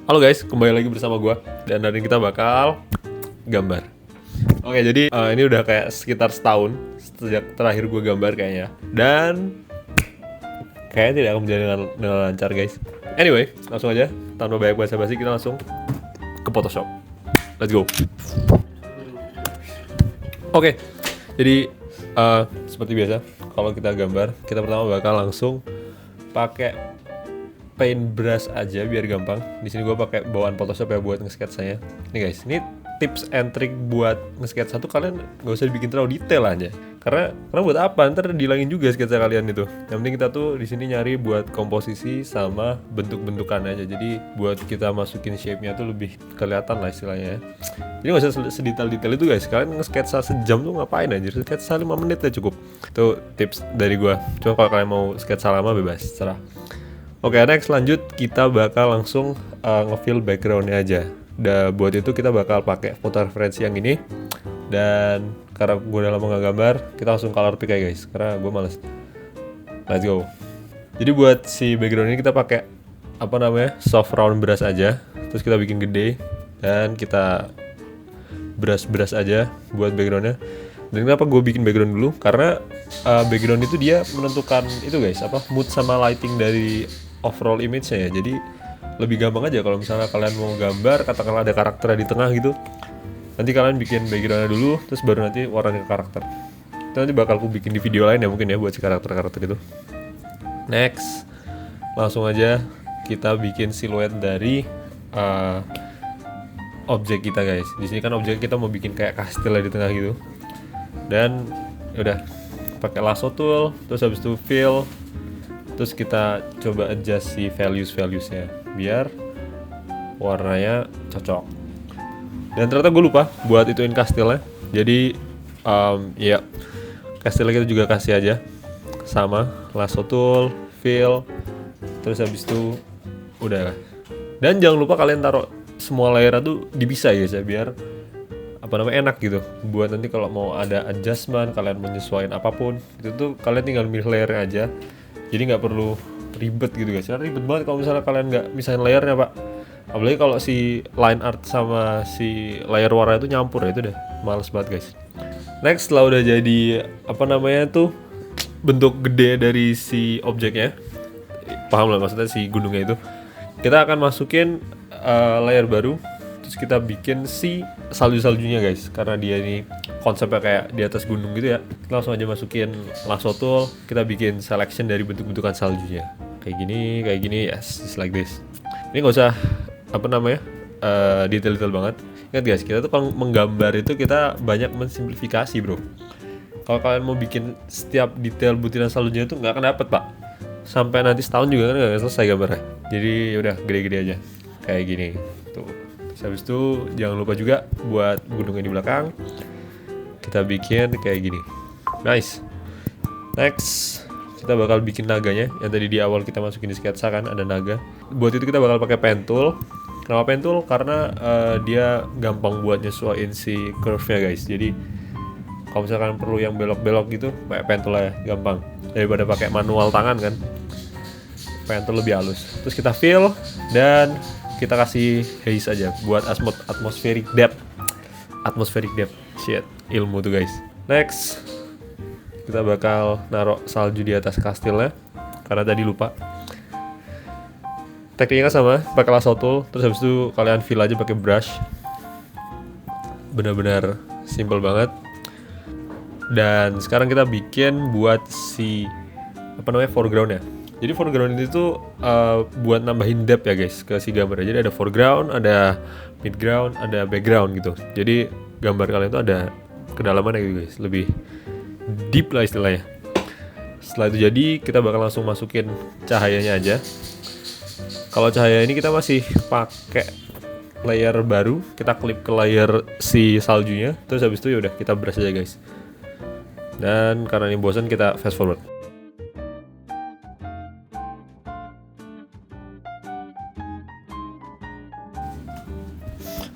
Halo guys, kembali lagi bersama gue. Dan hari ini kita bakal gambar. Oke, jadi ini udah kayak sekitar setahun sejak terakhir gue gambar kayaknya. Dan kayaknya tidak akan berjalan dengan lancar guys. Anyway, langsung aja, tanpa banyak basa-basi kita langsung ke Photoshop. Let's go. Oke, jadi seperti biasa, kalau kita gambar, kita pertama bakal langsung pakai paintbrush aja biar gampang. Di sini gue pakai bawaan Photoshop ya buat nge-sketsanya. Nih guys, ini tips and trick buat nge-sketsa tuh kalian gak usah dibikin terlalu detail aja. Karena buat apa? Ntar dihilangin juga sketsa kalian itu. Yang penting kita tuh di sini nyari buat komposisi sama bentuk-bentukan aja. Jadi buat kita masukin shape-nya tuh lebih kelihatan lah istilahnya. Jadi gak usah sedetail-detail itu guys. Kalian nge-sketsa sejam tuh ngapain aja? Sketsa 5 menit ya cukup. Itu tips dari gue. Cuma kalau kalian mau sketsa lama bebas, serah. Oke, next lanjut kita bakal langsung nge-fill background-nya aja. Buat itu kita bakal pakai foto referensi yang ini. Dan karena gue udah lama gak gambar, kita langsung color pick aja guys, karena gue males. Let's go. Jadi buat si background ini kita pakai soft round brush aja. Terus kita bikin gede dan kita brush aja buat background-nya. Dan kenapa gue bikin background dulu? Karena background itu dia menentukan itu guys, mood sama lighting dari overall image-nya ya. Jadi lebih gampang aja kalau misalnya kalian mau gambar, katakanlah ada karakter di tengah gitu. Nanti kalian bikin background-nya dulu, terus baru nanti warnanya ke karakter. Itu nanti bakal aku bikin di video lain ya mungkin ya buat si karakter-karakter itu. Next, langsung aja kita bikin siluet dari objek kita guys. Di sini kan objek kita mau bikin kayak kastil di tengah gitu. Dan udah pakai lasso tool, terus habis itu fill, terus kita coba adjust si values-nya biar warnanya cocok. Dan ternyata gue lupa buat ituin kastilnya. Jadi ya kastilnya kita juga kasih aja sama lasso tool, fill, terus habis itu udah. Dan jangan lupa kalian taruh semua layer tuh dipisah ya biar enak gitu. Buat nanti kalau mau ada adjustment, kalian menyesuaikan apapun, itu tuh kalian tinggal milih layernya aja. Jadi nggak perlu ribet gitu guys. Karena ribet banget kalau misalnya kalian nggak misahin layernya pak. Apalagi kalau si line art sama si layer warna itu nyampur ya, itu deh males banget guys. Next, setelah udah jadi bentuk gede dari si objeknya, paham lah maksudnya si gunungnya itu, kita akan masukin layer baru. Terus kita bikin si salju-saljunya guys, karena dia ini konsepnya kayak di atas gunung gitu ya. Kita langsung aja masukin lasso tool, kita bikin selection dari bentuk-bentukan saljunya. Kayak gini, yes, just like this. Ini nggak usah detail-detail banget. Ingat guys, kita tuh kalau menggambar itu kita banyak mensimplifikasi bro. Kalau kalian mau bikin setiap detail butiran saljunya itu nggak akan dapet pak. Sampai nanti setahun juga kan nggak selesai gambarnya. Jadi udah gede-gede aja, kayak gini. Tuh. Habis itu jangan lupa juga buat gunungnya di belakang kita bikin kayak gini. Nice. Next, kita bakal bikin naganya yang tadi di awal kita masukin di sketsa kan ada naga. Buat itu kita bakal pakai pen tool. Kenapa pen tool? Karena dia gampang buat nyesuaiin si curve-nya guys. Jadi kalau misalkan perlu yang belok-belok gitu, pakai pen tool aja, gampang. Daripada pakai manual tangan kan. Pen tool lebih halus. Terus kita fill dan kita kasih haze aja buat atmospheric depth. Shit, ilmu tuh guys. Next, kita bakal naruh salju di atas kastilnya karena tadi lupa. Tekniknya sama, pakai lasso tool, terus habis itu kalian fill aja pakai brush. Benar-benar simple banget. Dan sekarang kita bikin buat si foreground ya. Jadi foreground itu tuh buat nambahin depth ya guys ke si gambar. Jadi ada foreground, ada midground, ada background gitu. Jadi gambar kalian tuh ada kedalamannya gitu guys, lebih deep lah istilahnya. Setelah itu jadi kita bakal langsung masukin cahayanya aja. Kalau cahaya ini kita masih pakai layer baru, kita klip ke layer si saljunya. Terus habis itu ya udah kita brush aja guys. Dan karena ini bosan kita fast forward.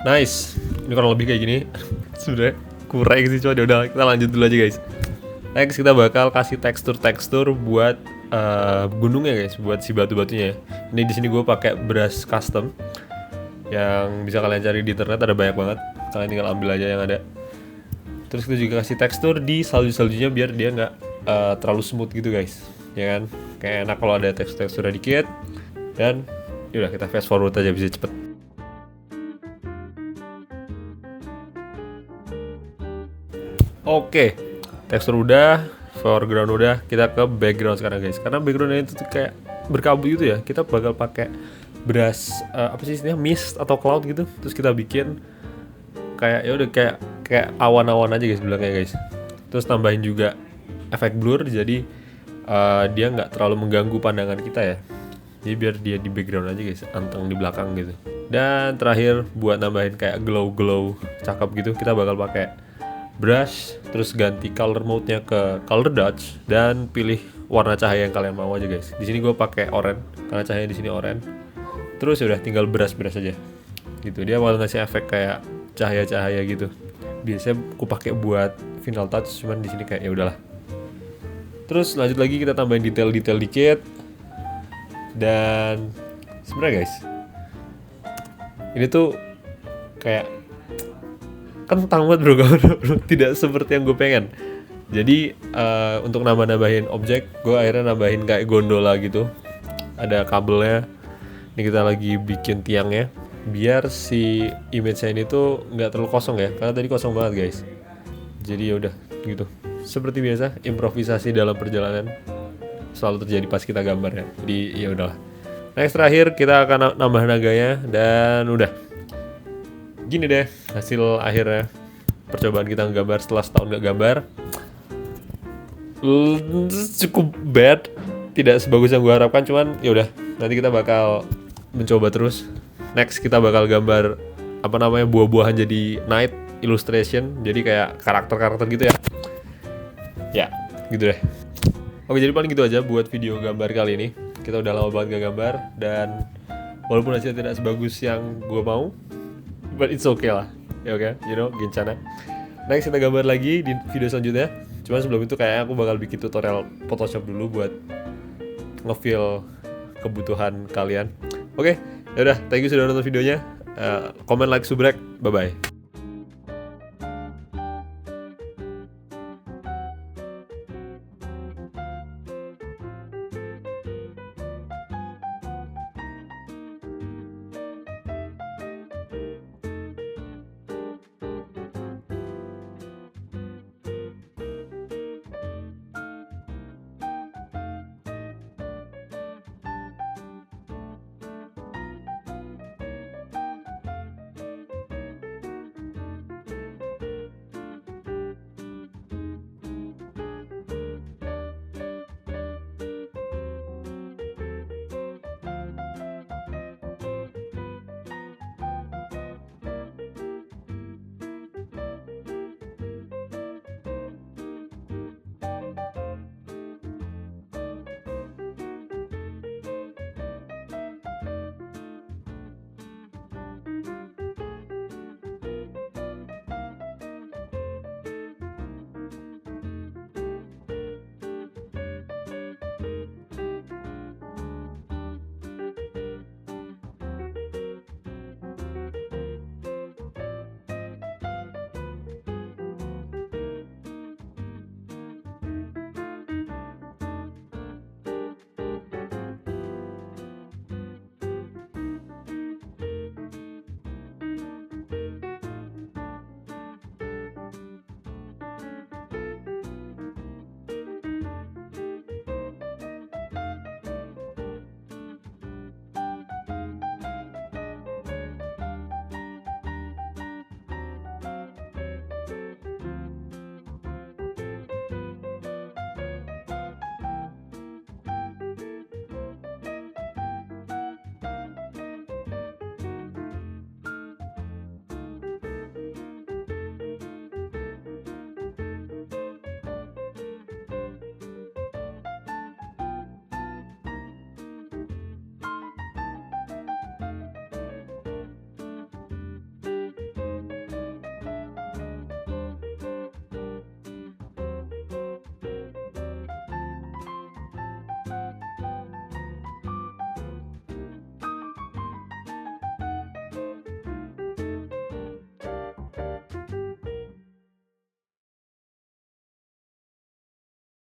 Nice, ini kurang lebih kayak gini. Sebenarnya kurang sih, coba udah kita lanjut dulu aja guys. Next kita bakal kasih tekstur buat gunungnya guys, buat si batu-batunya. Ini di sini gue pakai brush custom. yang bisa kalian cari di internet, ada banyak banget, kalian tinggal ambil aja yang ada. Terus kita juga kasih tekstur di salju-saljunya biar dia nggak terlalu smooth gitu guys, ya kan, kayak enak kalau ada teksturnya dikit. Dan yaudah kita fast forward aja bisa cepet. Oke, tekstur udah, foreground udah, kita ke background sekarang guys. Karena backgroundnya itu tuh kayak berkabut gitu ya, kita bakal pakai brush apa sih istilahnya, mist atau cloud gitu. Terus kita bikin kayak ya udah kayak awan-awan aja guys bilangnya guys. Terus tambahin juga efek blur, jadi dia nggak terlalu mengganggu pandangan kita ya. Jadi biar dia di background aja guys, anteng di belakang gitu. Dan terakhir buat nambahin kayak glow cakep gitu, kita bakal pakai brush, terus ganti color mode-nya ke color dodge dan pilih warna cahaya yang kalian mau aja guys. Di sini gue pakai oranye karena cahaya di sini oranye. Terus udah tinggal brush aja. Gitu. Dia bakal ngasih efek kayak cahaya-cahaya gitu. Biasanya aku pakai buat final touch, cuman di sini kayak ya udahlah. Terus lanjut lagi kita tambahin detail-detail dikit. Dan sebenarnya guys, ini tuh kayak kentang banget bro, tidak seperti yang gue pengen. Jadi untuk nambahin objek, gue akhirnya nambahin kayak gondola gitu, ada kabelnya. Ini kita lagi bikin tiangnya biar si image-nya ini tuh nggak terlalu kosong ya, karena tadi kosong banget guys. Jadi ya udah gitu, seperti biasa improvisasi dalam perjalanan selalu terjadi pas kita gambar ya. Jadi ya udahlah. Next terakhir kita akan nambah naganya dan udah. Gini deh hasil akhirnya percobaan kita nggambar setelah setahun gak gambar. Cukup bad, tidak sebagus yang gue harapkan, cuman ya udah, nanti kita bakal mencoba terus. Next kita bakal gambar apa namanya, buah-buahan jadi night illustration, jadi kayak karakter-karakter gitu ya. Ya, gitu deh. Oke, jadi paling gitu aja buat video gambar kali ini. Kita udah lama banget gak gambar, dan walaupun hasilnya tidak sebagus yang gue mau, but it's okay lah, ya oke, you know, Gencana. Next kita gambar lagi di video selanjutnya. Cuman sebelum itu kayaknya aku bakal bikin tutorial Photoshop dulu buat nge-fill kebutuhan kalian. Oke, ya udah, thank you sudah nonton videonya. Comment, like, subrek, bye bye.